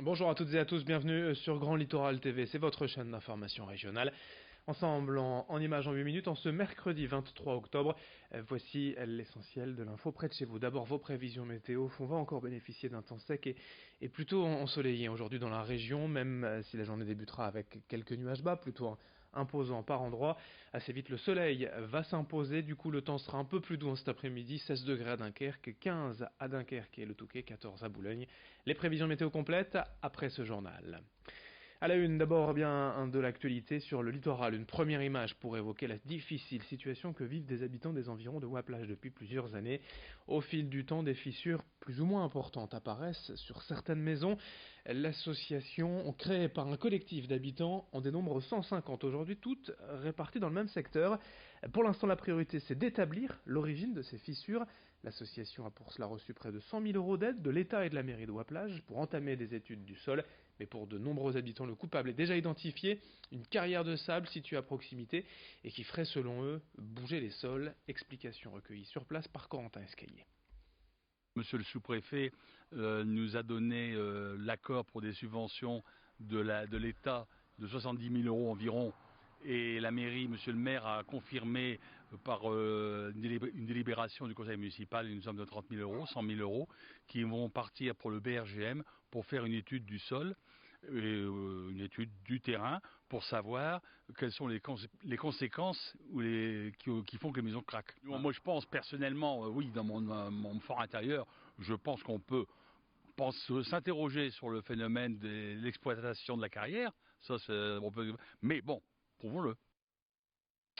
Bonjour à toutes et à tous, bienvenue sur Grand Littoral TV, c'est votre chaîne d'information régionale. Ensemble en images en 8 minutes, en ce mercredi 23 octobre, voici l'essentiel de l'info près de chez vous. D'abord vos prévisions météo, on va encore bénéficier d'un temps sec et plutôt ensoleillé aujourd'hui dans la région, même si la journée débutera avec quelques nuages bas, plutôt imposant par endroits. Assez vite le soleil va s'imposer, du coup le temps sera un peu plus doux cet après-midi, 16 degrés à Dunkerque, 15 à Dunkerque et le Touquet, 14 à Boulogne. Les prévisions météo complètes après ce journal. À la une, d'abord de l'actualité sur le littoral. Une première image pour évoquer la difficile situation que vivent des habitants des environs de Ouaplage depuis plusieurs années. Au fil du temps, des fissures plus ou moins importantes apparaissent sur certaines maisons. L'association, créée par un collectif d'habitants, en dénombre 150 aujourd'hui, toutes réparties dans le même secteur. Pour l'instant, la priorité, c'est d'établir l'origine de ces fissures. L'association a pour cela reçu près de 100 000 euros d'aide de l'État et de la mairie de Ouaplage pour entamer des études du sol. Mais pour de nombreux habitants, le coupable est déjà identifié, une carrière de sable située à proximité et qui ferait selon eux bouger les sols. Explication recueillie sur place par Corentin Escaillé. Monsieur le sous-préfet nous a donné l'accord pour des subventions de l'État de 70 000 euros environ. Et la mairie, monsieur le maire, a confirmé par une délibération du conseil municipal une somme de 30 000 euros, 100 000 euros, qui vont partir pour le BRGM pour faire une étude du sol, une étude du terrain, pour savoir quelles sont les conséquences qui font que les maisons craquent. Moi, je pense personnellement, oui, dans mon fort intérieur, je pense qu'on peut s'interroger sur le phénomène de l'exploitation de la carrière. Ça, mais bon, prouvons-le.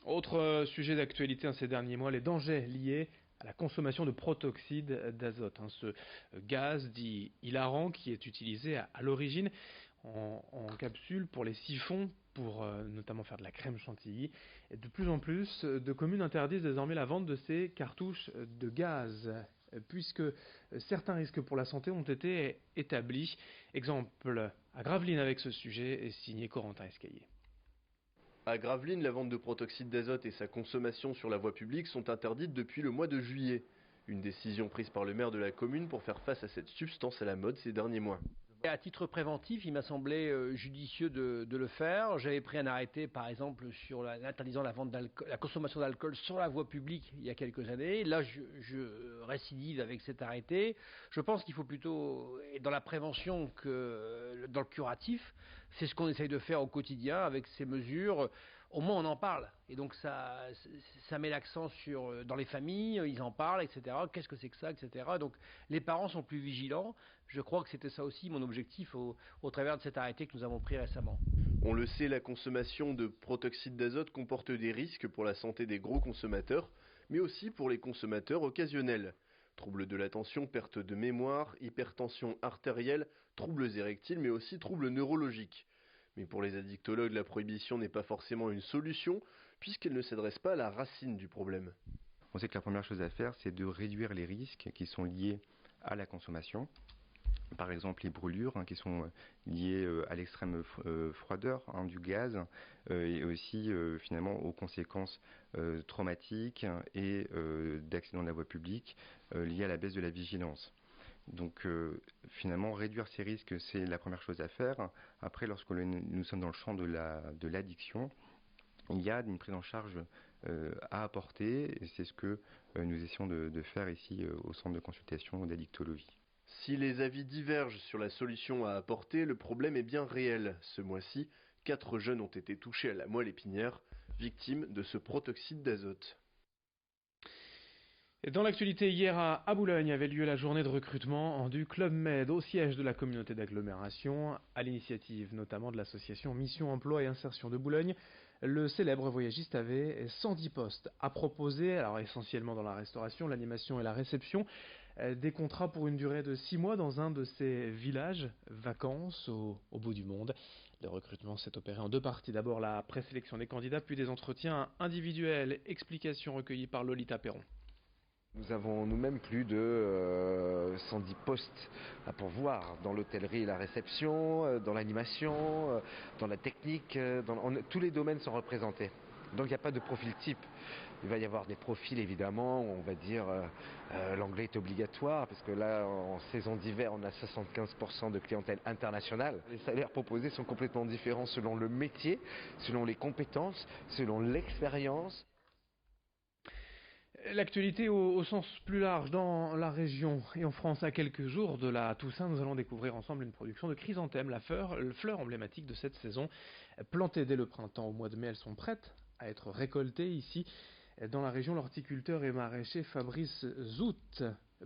Autre sujet d'actualité ces derniers mois, les dangers liés à la consommation de protoxyde d'azote. Ce gaz dit hilarant qui est utilisé à l'origine en capsule pour les siphons, pour notamment faire de la crème chantilly. Et de plus en plus de communes interdisent désormais la vente de ces cartouches de gaz, puisque certains risques pour la santé ont été établis. Exemple à Gravelines avec ce sujet, est signé Corentin Escaillé. À Gravelines, la vente de protoxyde d'azote et sa consommation sur la voie publique sont interdites depuis le mois de juillet. Une décision prise par le maire de la commune pour faire face à cette substance à la mode ces derniers mois. À titre préventif, il m'a semblé judicieux de le faire. J'avais pris un arrêté, par exemple, sur interdisant la consommation d'alcool sur la voie publique il y a quelques années. Là, je récidive avec cet arrêté. Je pense qu'il faut plutôt être dans la prévention que dans le curatif. C'est ce qu'on essaye de faire au quotidien avec ces mesures. Au moins, on en parle. Et donc, ça met l'accent dans les familles, ils en parlent, etc. Qu'est-ce que c'est que ça, etc. Donc, les parents sont plus vigilants. Je crois que c'était ça aussi mon objectif au travers de cet arrêté que nous avons pris récemment. On le sait, la consommation de protoxyde d'azote comporte des risques pour la santé des gros consommateurs, mais aussi pour les consommateurs occasionnels. Troubles de l'attention, perte de mémoire, hypertension artérielle, troubles érectiles, mais aussi troubles neurologiques. Mais pour les addictologues, la prohibition n'est pas forcément une solution, puisqu'elle ne s'adresse pas à la racine du problème. On sait que la première chose à faire, c'est de réduire les risques qui sont liés à la consommation. Par exemple, les brûlures qui sont liées à l'extrême froideur du gaz et aussi finalement aux conséquences traumatiques et d'accidents de la voie publique liés à la baisse de la vigilance. Donc finalement, réduire ces risques, c'est la première chose à faire. Après, lorsque nous sommes dans le champ de l'addiction, il y a une prise en charge à apporter et c'est ce que nous essayons de faire ici au centre de consultation d'addictologie. Si les avis divergent sur la solution à apporter, le problème est bien réel. Ce mois-ci, 4 jeunes ont été touchés à la moelle épinière, victimes de ce protoxyde d'azote. Et dans l'actualité, hier à Boulogne avait lieu la journée de recrutement du Club Med au siège de la communauté d'agglomération, à l'initiative notamment de l'association Mission Emploi et Insertion de Boulogne. Le célèbre voyagiste avait 110 postes à proposer, alors essentiellement dans la restauration, l'animation et la réception, des contrats pour une durée de 6 mois dans un de ces villages, vacances au bout du monde. Le recrutement s'est opéré en 2 parties. D'abord la présélection des candidats, puis des entretiens individuels. Explications recueillies par Lolita Perron. Nous avons nous-mêmes plus de 110 postes à pourvoir dans l'hôtellerie et la réception, dans l'animation, dans la technique, tous les domaines sont représentés. Donc il n'y a pas de profil type. Il va y avoir des profils évidemment, on va dire l'anglais est obligatoire, parce que là en saison d'hiver on a 75% de clientèle internationale. Les salaires proposés sont complètement différents selon le métier, selon les compétences, selon l'expérience. L'actualité au sens plus large dans la région et en France à quelques jours de la Toussaint, nous allons découvrir ensemble une production de chrysanthème, la fleur emblématique de cette saison. Plantées dès le printemps, au mois de mai, elles sont prêtes à être récoltées ici. Dans la région, l'horticulteur et maraîcher Fabrice Zout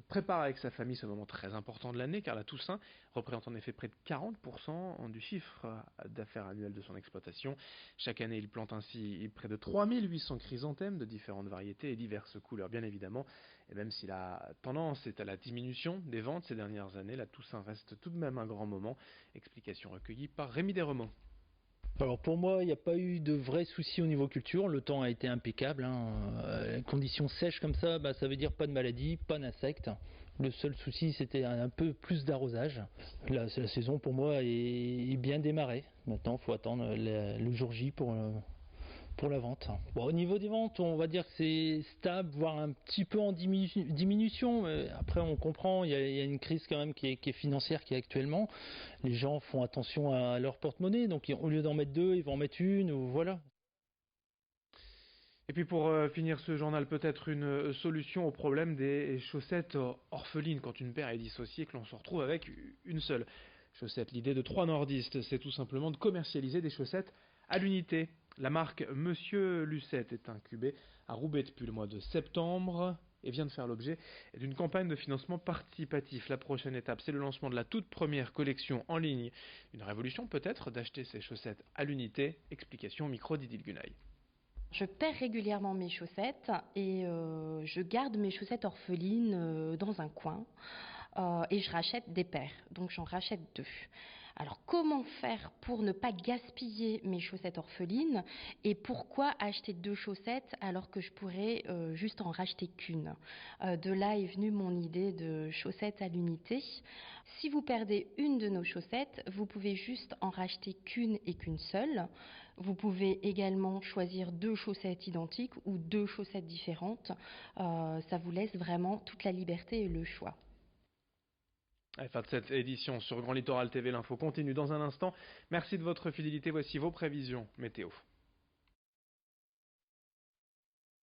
prépare avec sa famille ce moment très important de l'année, car la Toussaint représente en effet près de 40% du chiffre d'affaires annuel de son exploitation. Chaque année, il plante ainsi près de 3800 chrysanthèmes de différentes variétés et diverses couleurs, bien évidemment. Et même si la tendance est à la diminution des ventes ces dernières années, la Toussaint reste tout de même un grand moment. Explication recueillie par Rémi Desremaux. Alors pour moi, il n'y a pas eu de vrais soucis au niveau culture, le temps a été impeccable. Conditions sèches comme ça, ça veut dire pas de maladie, pas d'insectes. Le seul souci c'était un peu plus d'arrosage. La saison pour moi est bien démarrée. Maintenant il faut attendre le jour J pour la vente. Bon, au niveau des ventes, on va dire que c'est stable, voire un petit peu en diminution. Mais après, on comprend, il y a une crise quand même qui est financière qui est actuellement. Les gens font attention à leur porte-monnaie, donc au lieu d'en mettre deux, ils vont en mettre une, ou voilà. Et puis pour finir ce journal, peut-être une solution au problème des chaussettes orphelines quand une paire est dissociée et que l'on se retrouve avec une seule chaussette. L'idée de 3 nordistes, c'est tout simplement de commercialiser des chaussettes à l'unité. La marque Monsieur Lucette est incubée à Roubaix depuis le mois de septembre et vient de faire l'objet d'une campagne de financement participatif. La prochaine étape, c'est le lancement de la toute première collection en ligne. Une révolution peut-être d'acheter ces chaussettes à l'unité. Explication au micro d'Idil Gunay. Je perds régulièrement mes chaussettes et je garde mes chaussettes orphelines dans un coin et je rachète des paires, donc j'en rachète 2. Alors comment faire pour ne pas gaspiller mes chaussettes orphelines et pourquoi acheter 2 chaussettes alors que je pourrais juste en racheter qu'une? De là est venue mon idée de chaussettes à l'unité. Si vous perdez une de nos chaussettes, vous pouvez juste en racheter qu'une et qu'une seule. Vous pouvez également choisir 2 chaussettes identiques ou 2 chaussettes différentes. Ça vous laisse vraiment toute la liberté et le choix. À la fin de cette édition sur Grand Littoral TV, l'info continue dans un instant. Merci de votre fidélité, voici vos prévisions météo.